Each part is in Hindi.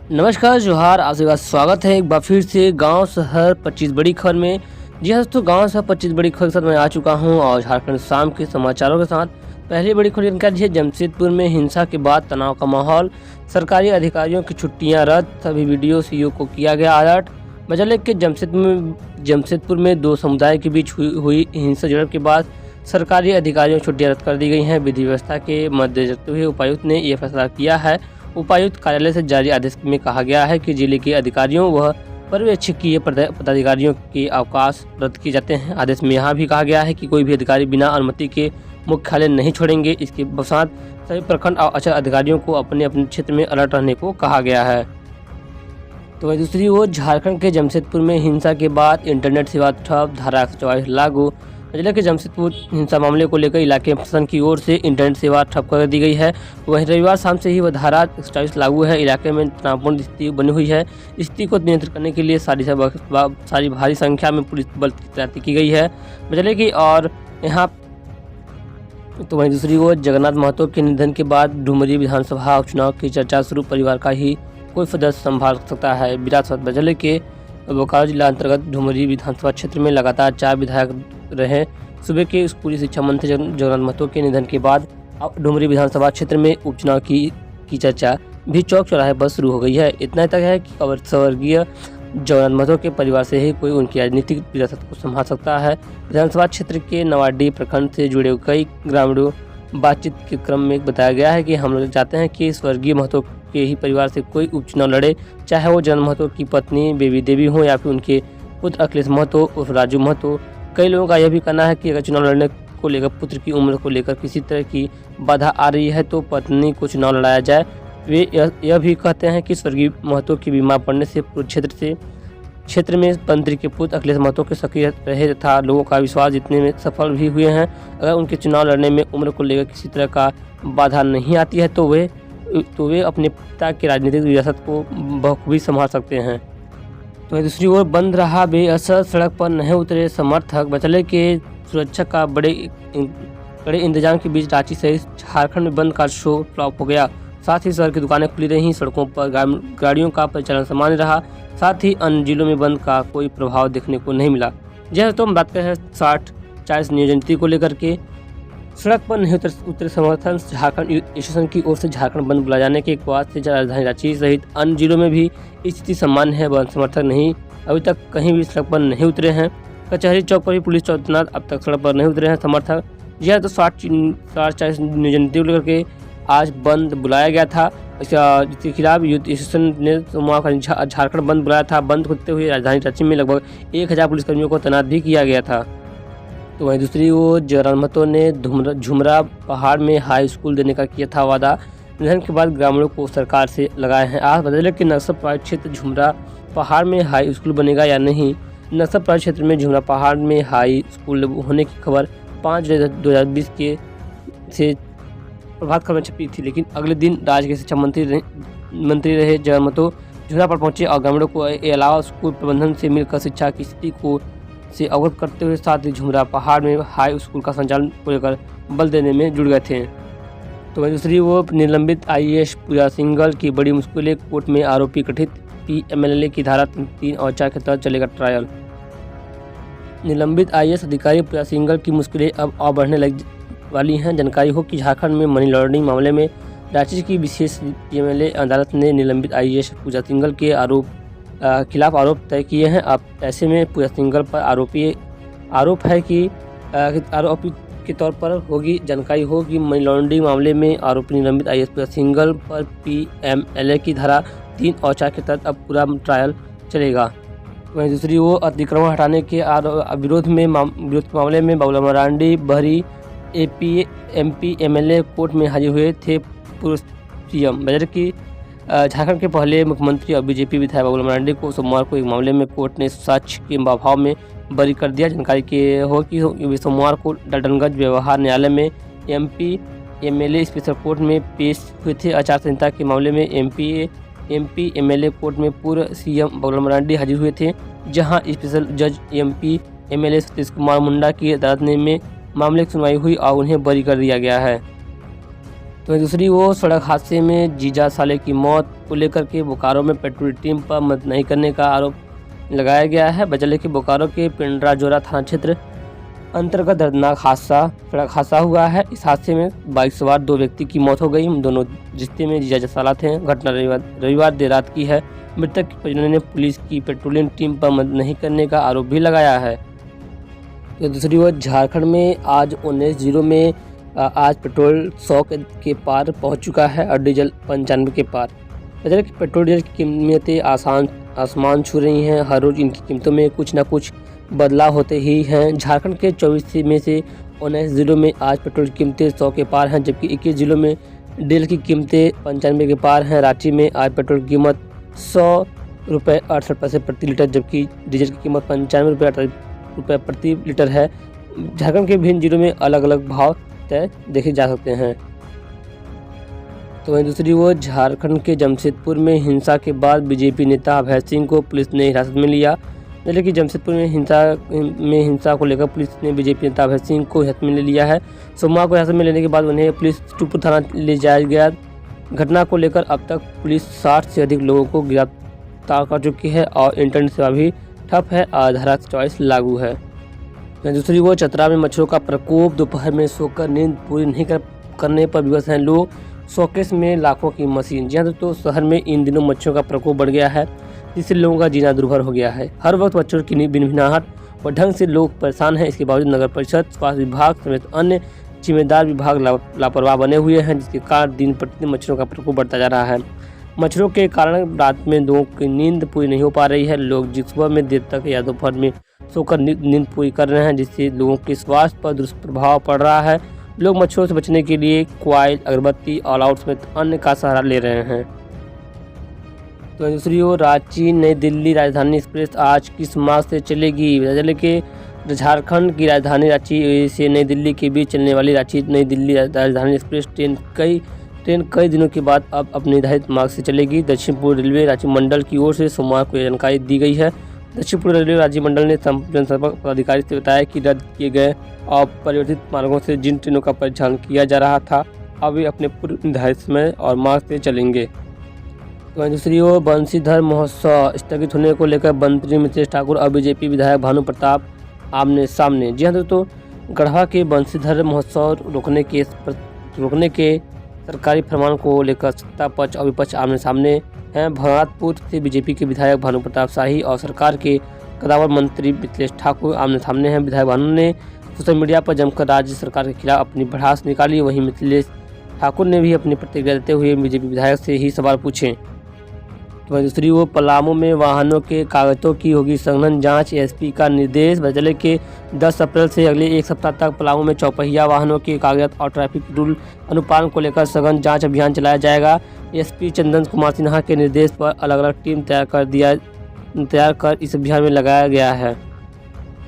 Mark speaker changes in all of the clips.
Speaker 1: नमस्कार, जोहार, आप सभी का स्वागत है एक बार फिर से गांव शहर 25 बड़ी खबर में। जी हाँ दोस्तों, गांव शहर 25 बड़ी खबर के साथ मैं आ चुका हूं और झारखंड शाम के समाचारों के साथ। पहली बड़ी खबर जानकारी है, जमशेदपुर में हिंसा के बाद तनाव का माहौल, सरकारी अधिकारियों की छुट्टियां रद्द, सभी वीडियो सीईओ को किया गया अलर्ट। बजले के जमशेदपुर में दो समुदाय के बीच हुई हिंसा झड़प के बाद सरकारी अधिकारियों की छुट्टियां रद्द कर दी गई हैं। विधि व्यवस्था के मद्देनजर रखते हुए उपायुक्त ने यह फैसला किया है। उपायुक्त कार्यालय से जारी आदेश में कहा गया है कि जिले के अधिकारियों व पर्यवेक्षकीय पदाधिकारियों के अवकाश रद्द किए जाते हैं। आदेश में यहां भी कहा गया है कि कोई भी अधिकारी बिना अनुमति के मुख्यालय नहीं छोड़ेंगे। इसके साथ सभी प्रखंड और अंचल अधिकारियों को अपने अपने क्षेत्र में अलर्ट रहने को कहा गया है। तो वहीं दूसरी ओर झारखंड के जमशेदपुर में हिंसा के बाद इंटरनेट सेवा ठप, धारा 144 लागू। जिले के जमशेदपुर हिंसा मामले को लेकर इलाके प्रशासन की ओर से इंटरनेट सेवा ठप कर दी गई है। वहीं रविवार शाम से ही वह धारा 144 लागू है। इलाके में तनावपूर्ण स्थिति बनी हुई है। स्थिति को नियंत्रित करने के लिए सारी भारी संख्या में पुलिस बल की तैनाती की गई है। जिले की और यहाँ तो वहीं दूसरी ओर जगन्नाथ महतो के निधन के बाद डुमरी विधानसभा उपचुनाव की चर्चा शुरू। परिवार का ही कोई सदस्य संभाल सकता है विरासत। जिले के बोकारो जिला अंतर्गत डुमरी विधानसभा क्षेत्र में लगातार 4 विधायक रहे। सुबह के स्कूली शिक्षा मंत्री जगन्नाथ महतो के निधन के बाद अब डुमरी विधानसभा क्षेत्र में उपचुनाव की चर्चा भी चौक चौराहे पर शुरू हो गई है। इतना तक है कि स्वर्गीय जगन्नाथ महतो के परिवार से ही कोई उनकी राजनीतिक विरासत को संभाल सकता है। विधानसभा क्षेत्र के नवाडी प्रखंड से जुड़े कई ग्रामीणों बातचीत के क्रम में बताया गया है कि हम लोग चाहते हैं कि स्वर्गीय महतो के ही परिवार से कोई उपचुनाव लड़े, चाहे वो जगन्नाथ महतो की पत्नी बेबी देवी हो या फिर उनके पुत्र अखिलेश महतो उर्फ राजू महतो। कई लोगों का यह भी कहना है कि अगर चुनाव लड़ने को लेकर पुत्र की उम्र को लेकर किसी तरह की बाधा आ रही है तो पत्नी को चुनाव लड़ाया जाए। वे यह भी कहते हैं कि स्वर्गीय महतो की बीमार पड़ने से पूरे क्षेत्र में मंत्री के पुत्र अखिलेश महतो के सक्रिय रहे तथा लोगों का विश्वास जीतने में सफल भी हुए हैं। अगर उनके चुनाव लड़ने में उम्र को लेकर किसी तरह का बाधा नहीं आती है तो वे अपने पिता की राजनीतिक विरासत को बखूबी संभाल सकते हैं। तो दूसरी ओर बंद रहा बेअसर, सड़क पर नहीं उतरे समर्थक। बचले के सुरक्षा का बड़े इंतजाम के बीच रांची सहित झारखंड में बंद का शो फ्लॉप हो गया। साथ ही शहर की दुकानें खुली रहीं, सड़कों पर गाड़ियों का परिचालन सामान्य रहा। साथ ही अन्य जिलों में बंद का कोई प्रभाव देखने को नहीं मिला। जैसे तो हम बात करें 60-40 नियोजन नीति को लेकर के सड़क पर नहीं उतरे समर्थन। झारखंड एसोसिएशन की ओर से झारखंड बंद बुलाए जाने के बाद से राजधानी रांची सहित अन्य जिलों में भी स्थिति सामान्य है। बंद समर्थक नहीं अभी तक कहीं भी सड़क पर नहीं उतरे हैं। कचहरी चौक पर भी पुलिस तैनात अब तक सड़क पर नहीं उतरे हैं समर्थक। यह तो 60-40 नियोजन नीति को लेकर के आज बंद बुलाया गया था। इसके खिलाफ यूथ एसोसिएशन ने सोमवार को झारखंड बंद बुलाया था। बंद होते हुए राजधानी रांची में लगभग 1000 पुलिसकर्मियों को तैनात भी किया गया था। तो वहीं दूसरी ओर जगन्नाथ महतो ने झुमरा पहाड़ में हाई स्कूल देने का किया था वादा। निधन के बाद ग्रामीणों को सरकार से लगाए हैं आज। बदले के नक्सल प्रभावित क्षेत्र झुमरा पहाड़ में हाई स्कूल बनेगा या नहीं। नक्सल प्रभावित क्षेत्र में झुमरा पहाड़ में हाई स्कूल होने की खबर 5 जुलाई 2020 के से प्रभात खबर में छपी थी, लेकिन अगले दिन राज्य के शिक्षा मंत्री रहे जगन्नाथ महतो झुमरा पर पहुंचे और ग्रामीणों को अलावा स्कूल प्रबंधन से मिलकर शिक्षा की स्थिति को से अवगत करते हुए साथ ही झुमरा पहाड़ में हाई स्कूल का संचालन को लेकर बल देने में जुड़ गए थे। तो वहीं दूसरी ओर निलंबित IAS पूजा सिंघल की बड़ी मुश्किलें, कोर्ट में आरोपी कथित PMLA की धारा 3 और 4 के तहत चलेगा ट्रायल। निलंबित IAS अधिकारी पूजा सिंघल की मुश्किलें अब और बढ़ने लग वाली हैं। जानकारी हो कि झारखंड में मनी लॉन्ड्रिंग मामले में रांची की विशेष PMLA अदालत ने निलंबित IAS पूजा सिंघल के खिलाफ आरोप तय किए हैं। अब ऐसे में पूजा सिंघल पर आरोप है कि आरोपी के तौर पर होगी। जानकारी हो कि मनी लॉन्ड्रिंग मामले में आरोपी निलंबित IAS पूजा सिंघल पर PMLA की धारा 3 और 4 के तहत अब पूरा ट्रायल चलेगा। वहीं दूसरी ओर अतिक्रमण हटाने के विरोध के मामले में बाबूलाल मरांडी बहरी MP MLA कोर्ट में हाजिर हुए थे। पूर्व CM बजट की झारखंड के पहले मुख्यमंत्री और बीजेपी विधायक बाबूलाल मरांडी को सोमवार को एक मामले में कोर्ट ने साक्ष्य के अभाव में बरी कर दिया। जानकारी हो कि सोमवार को डाल्टनगंज व्यवहार न्यायालय में MP MLA स्पेशल कोर्ट में पेश हुए थे। आचार संहिता के मामले में MP MLA कोर्ट में पूर्व CM बाबूलाल मरांडी हाजिर हुए थे, जहां स्पेशल जज MP MLA सतीश कुमार मुंडा की अदालत में मामले की सुनवाई हुई और उन्हें बरी कर दिया गया है। तो दूसरी ओर सड़क हादसे में जीजा साले की मौत को लेकर के बोकारो में पेट्रोल टीम पर मदद नहीं करने का आरोप लगाया गया है। बजले के बोकारो के पिंडराजोरा थाना क्षेत्र अंतर्गत दर्दनाक सड़क हादसा हुआ है। इस हादसे में बाइक सवार 2 व्यक्ति की मौत हो गई। दोनों रिश्ते में जीजा साला थे। घटना रविवार देर रात की है। मृतक के परिजनों ने पुलिस की पेट्रोलिंग टीम पर मदद नहीं करने का आरोप भी लगाया है। तो दूसरी ओर झारखंड में आज 19 में आज पेट्रोल 100 के पार पहुंच चुका है और डीजल 95 के पार। पेट्रोल डीजल की कीमतें आसमान छू रही हैं। हर रोज़ इनकी कीमतों में कुछ न कुछ बदलाव होते ही हैं। झारखंड के 24 में से 19 जिलों में आज पेट्रोल की कीमतें 100 के पार हैं, जबकि 21 जिलों में डीजल की कीमतें 95 के पार हैं। रांची में आज पेट्रोल की कीमत 100 रुपये 68 पैसे प्रति लीटर, जबकि डीजल की कीमत 95 रुपये 48 रुपये प्रति लीटर है। झारखंड के विभिन्न जिलों में अलग अलग भाव तय देखे जा सकते हैं। तो वहीं दूसरी ओर झारखंड के जमशेदपुर में हिंसा के बाद बीजेपी नेता अभय सिंह को पुलिस ने हिरासत में लिया। कि जमशेदपुर में हिंसा को लेकर पुलिस ने बीजेपी नेता अभय सिंह को हिरासत में ले लिया है। सोमवार को हिरासत में लेने के बाद उन्हें पुलिस टूपुर थाना ले जाया गया। घटना को लेकर अब तक पुलिस 60 से अधिक लोगों को गिरफ्तार कर चुकी है और इंटरनेट सेवा भी ठप है और धारा 44 लागू है। दूसरी ओर चतरा में मच्छरों का प्रकोप। दोपहर में सोकर नींद पूरी नहीं करने पर विवश हैं लोग। शोकेस में लाखों की मशीन। जी हाँ दोस्तों, शहर में इन दिनों मच्छरों का प्रकोप बढ़ गया है, जिससे लोगों का जीना दुर्भर हो गया है। हर वक्त मच्छरों की भिनभिनाहट और ढंग से लोग परेशान हैं। इसके बावजूद नगर परिषद, स्वास्थ्य विभाग समेत अन्य जिम्मेदार विभाग लापरवाह बने हुए हैं, जिसके कारण दिन प्रतिदिन मच्छरों का प्रकोप बढ़ता जा रहा है। मच्छरों के कारण रात में लोगों की नींद पूरी नहीं हो पा रही है। लोग जिस सुबह में देर तक या दोपहर में सोकर नींद पूरी कर रहे हैं, जिससे लोगों के स्वास्थ्य पर दुष्प्रभाव पड़ रहा है। लोग मच्छरों से बचने के लिए क्वाइल, अगरबत्ती, ऑल आउट समेत अन्य का सहारा ले रहे हैं। तो दूसरी ओर रांची नई दिल्ली राजधानी एक्सप्रेस आज किस मार्ग से चलेगी? चले के झारखंड की राजधानी रांची से नई दिल्ली के बीच चलने वाली रांची नई दिल्ली राजधानी एक्सप्रेस ट्रेन कई दिनों के बाद अब अपने निर्धारित मार्ग से चलेगी। दक्षिण पूर्व रेलवे राज्य मंडल की ओर से सोमवार को जानकारी दी गई है। दक्षिण पूर्व रेलवे राज्य मंडल ने जनसंपर्क पदाधिकारी से बताया कि रद्द किए गए और परिवर्तित मार्गों से जिन ट्रेनों का परिचालन किया जा रहा था, अब वे अपने पूर्व निर्धारित समय और मार्ग से चलेंगे। तो दूसरी ओर बंशीधर महोत्सव स्थगित होने को लेकर मंत्री मिथिलेश ठाकुर और बीजेपी विधायक भानु प्रताप आमने सामने। जी हाँ दोस्तों, गढ़वा के बंशीधर महोत्सव रोकने के सरकारी फरमान को लेकर सत्ता पक्ष और विपक्ष आमने सामने हैं। भरतपुर से बीजेपी के विधायक भानु प्रताप शाही और सरकार के कदावर मंत्री मिथिलेश ठाकुर आमने सामने हैं। विधायक भानु ने सोशल मीडिया पर जमकर राज्य सरकार के खिलाफ अपनी भड़ास निकाली। वहीं मिथिलेश ठाकुर ने भी अपनी प्रतिक्रिया देते हुए बीजेपी विधायक से ही सवाल पूछे। तो दूसरी ओर पलामू में वाहनों के कागजों की होगी सघन जांच। एसपी का निर्देश। बजले के 10 अप्रैल से अगले एक सप्ताह तक पलामू में चौपहिया वाहनों के कागजात और ट्रैफिक रूल अनुपालन को लेकर सघन जांच अभियान चलाया जाएगा। एसपी चंदन कुमार सिन्हा के निर्देश पर अलग अलग टीम तैयार कर इस अभियान में लगाया गया है।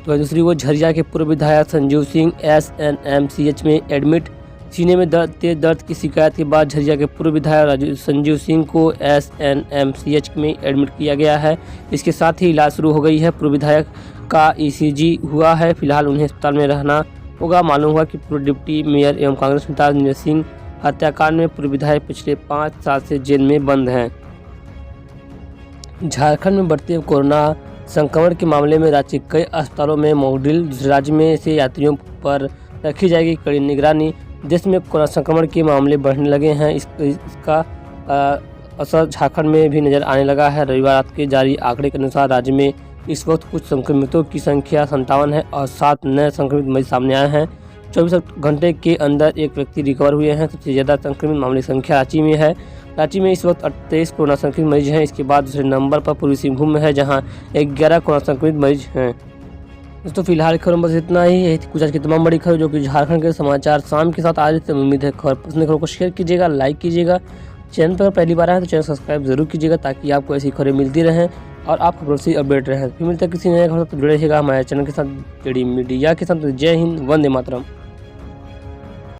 Speaker 1: तो दूसरी ओर झरिया के पूर्व विधायक संजीव सिंह SNMCH में एडमिट। सीने में तेज दर्द की शिकायत के बाद झरिया के पूर्व विधायक संजीव सिंह को SNMCH में एडमिट किया गया है। इसके साथ ही इलाज शुरू हो गई है। पूर्व विधायक का ECG हुआ है। फिलहाल उन्हें अस्पताल में रहना होगा। मालूम हुआ कि पूर्व डिप्टी मेयर एवं कांग्रेस नेता नीरज सिंह हत्याकांड में पूर्व विधायक पिछले 5 साल से जेल में बंद हैं। झारखंड में बढ़ते कोरोना संक्रमण के मामले में राज्य के कई अस्पतालों में मॉकड्रिल। दूसरे राज्य में से यात्रियों पर रखी जाएगी कड़ी निगरानी। देश में कोरोना संक्रमण के मामले बढ़ने लगे हैं। इसका असर झारखंड में भी नजर आने लगा है। रविवार रात के जारी आंकड़े के अनुसार राज्य में इस वक्त कुछ संक्रमितों की संख्या 57 है और 7 नए संक्रमित मरीज सामने आए हैं। 24 घंटे के अंदर एक व्यक्ति रिकवर हुए हैं। सबसे ज़्यादा संक्रमित मामले की संख्या रांची में है। रांची में इस वक्त 28 कोरोना संक्रमित मरीज हैं। इसके बाद दूसरे नंबर पर पूर्वी सिंहभूम में है, जहां 11 कोरोना संक्रमित मरीज हैं। दोस्तों फिलहाल खबरों बस इतना ही है। कुछ आज की तमाम बड़ी खबर जो कि झारखंड के समाचार शाम के साथ आज से उम्मीद है खबर पसंद खबरों को शेयर कीजिएगा, लाइक कीजिएगा। चैनल पर पहली बार आए तो चैनल सब्सक्राइब जरूर कीजिएगा, ताकि आपको ऐसी खबरें मिलती रहें और आप खबरों से अपडेट रहें। फिर मिलते हैं किसी नए खबर से जुड़े रहिएगा हमारे चैनल के साथ, जेडी मीडिया के साथ। जय हिंद, वंदे मातरम।